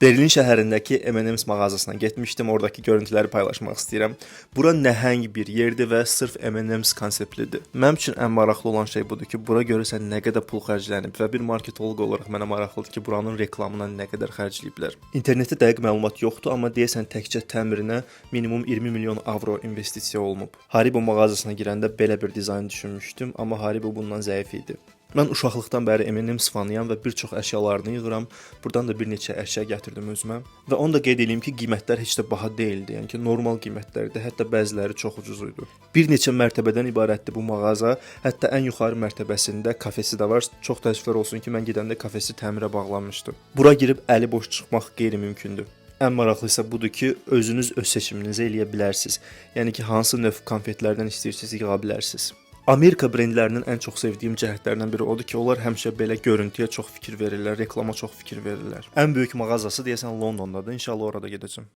Berlin şəhərindəki M&M's mağazasına getmişdim. Oradakı görüntüləri paylaşmaq istəyirəm. Bura nəhəng bir yerdir və sırf M&M's konseptlidir. Mənim üçün ən maraqlı olan şey budur ki, bura görəsən nə qədər pul xərclənib və bir marketoloq olaraq mənə maraqlıdır ki, buranın reklamına nə qədər xərcləyiblər. İnternetdə dəqiq məlumat yoxdur, amma deyəsən təkcə təmirinə minimum 20 milyon avro investisiya olunub. Haribo mağazasına girəndə belə bir dizayn düşünmüşdüm, amma Haribo bundan zəif idi. Mən uşaqlıqdan bəri M&M's fanıyam və bir çox əşyalarını yığıram. Burdan da bir neçə əşya gətirdim özümə. Və onu da qeyd edeyim ki, qiymətlər heç də baha deyildi. Yəni ki, normal qiymətlərdir. Hətta bəziləri çox ucuz idi. Bir neçə mərtəbədən ibarətdir bu mağaza. Hətta ən yuxarı mərtəbəsində kafesi də var. Çox təəssüflər olsun ki, mən gedəndə kafesi təmirə bağlanmışdı. Bura girib əli boş çıxmaq qeyri-mümkündür. Ən maraqlı isə budur ki, özünüz öz seçiminizi eləyə bilərsiniz. Yəni ki, hansı növ konfetlərdən istəyirsiniz yığa bilərsiniz. Amerika brendlərinin ən çox sevdiyim cəhətlərindən biri odur ki, onlar həmişə belə görüntüyə çox fikir verirlər, reklama çox fikir verirlər. Ən böyük mağazası deyəsən Londondadır. İnşallah orada gedəcəm.